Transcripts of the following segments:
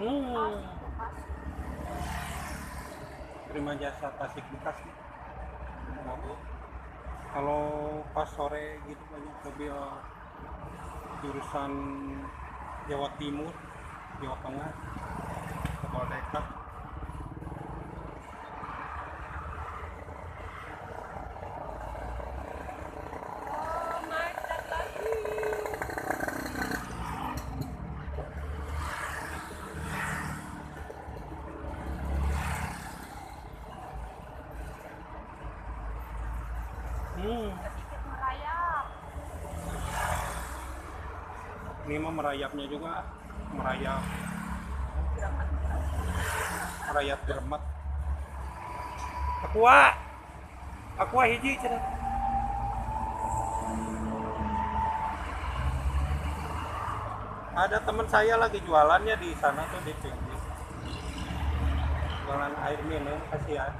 Hmm, terima jasa Tasik Bekas nih. Nah, kalau pas sore gitu banyak mobil jurusan Jawa Timur, Jawa Tengah, Jabodetabek. Oh, macet lagi. Hmm, Sedikit merayap. ini mah merayapnya juga merayap, Berangkat. merayap geremet. Aqua, aqua hiji cenah. Ada teman saya lagi jualannya di sana tuh di pinggir. Jualan air minum, kasihan.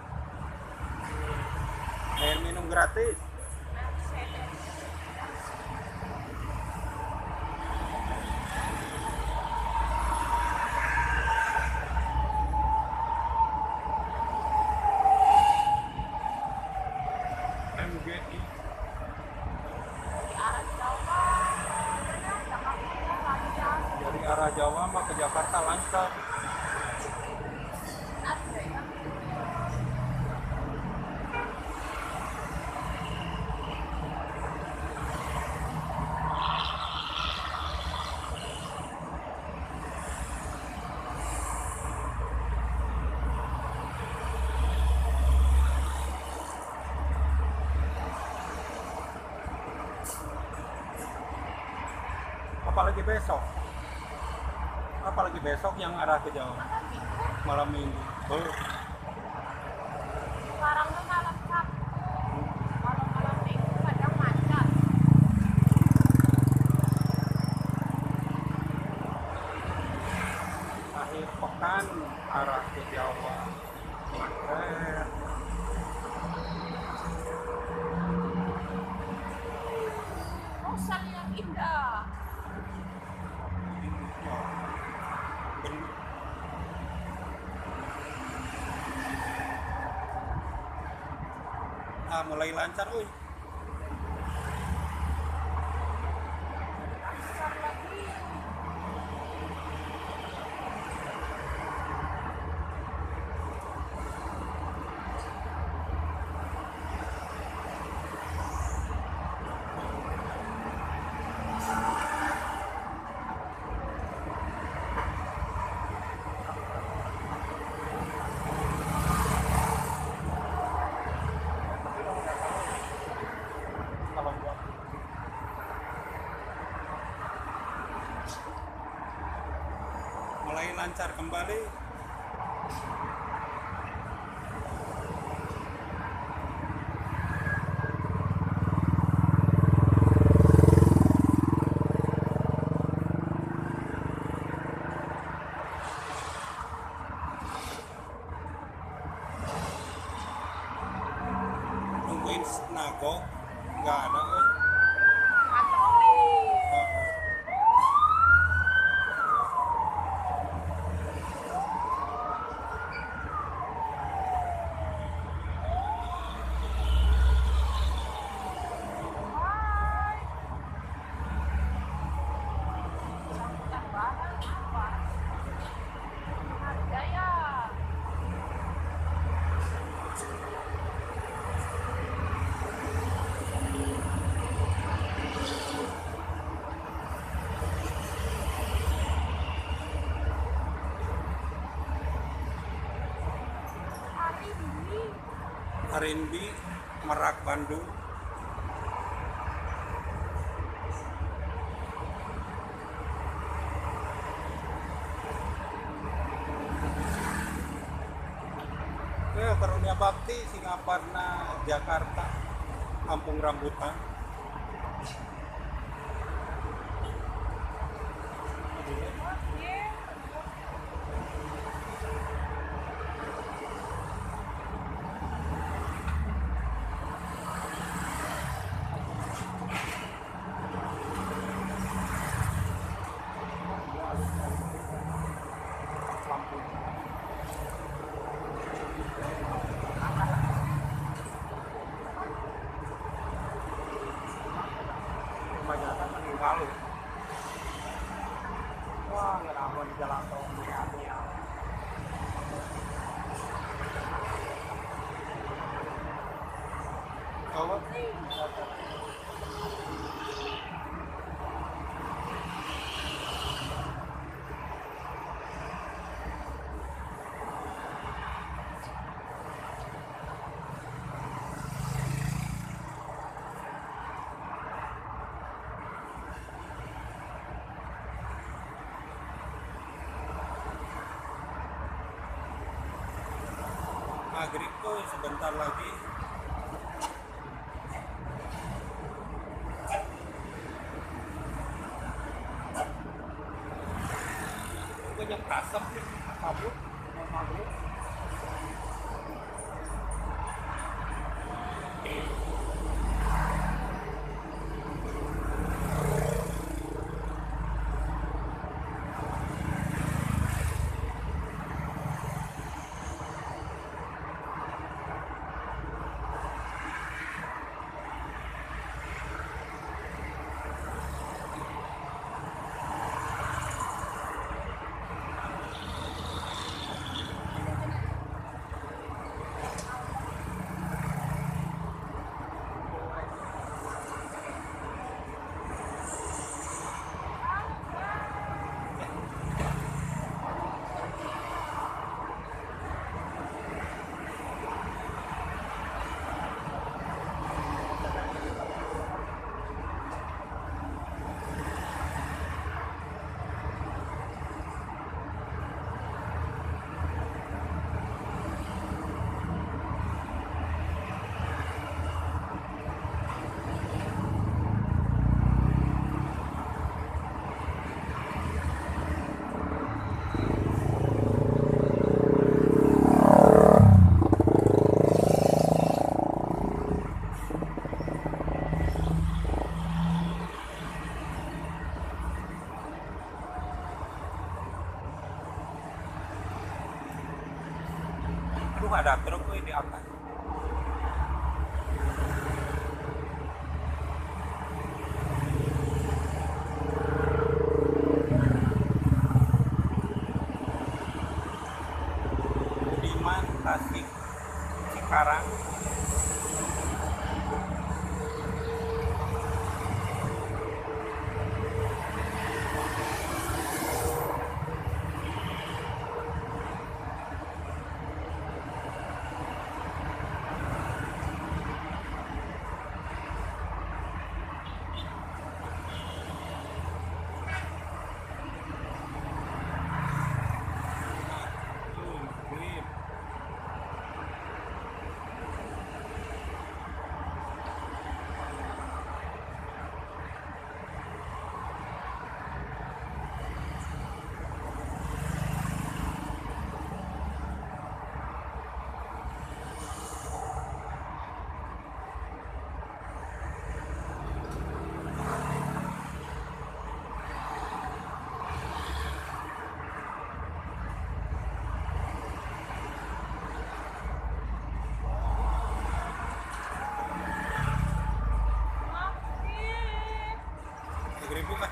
Air minum gratis. Mercedes. MGI. Di arah Jawa. Jakarta lancar. Dari arah Jawa mah ke Jakarta lancar. Ada ya. Apalagi besok yang arah ke Jawa, Masa minggu. malam minggu. Sekarang tuh malam Sabtu. Malam-malam minggu kadang macet. Akhir pekan arah ke Jawa macet. Kosan yang indah. Mulai lancar, uy. Lancar lagi. Kalau buat mulai lancar kembali. Nungguin Nago nggak ada, uy. Patroli. Hai. Angkutan barang apa? Harga ya. Hari ini R&B Merak Bandung. Karunia Bakti Singaparna Jakarta, Kampung Rambutan. lalu. Wah, nggak apa di jalan tol ya. Coba. Maghrib tuh sebentar lagi. Banyak asap nih, kabut, mau maghrib. Aduh, ada truk gue diangkat. Budiman, Tasik, Cikarang. Grip. Grip bukan?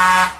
Bye.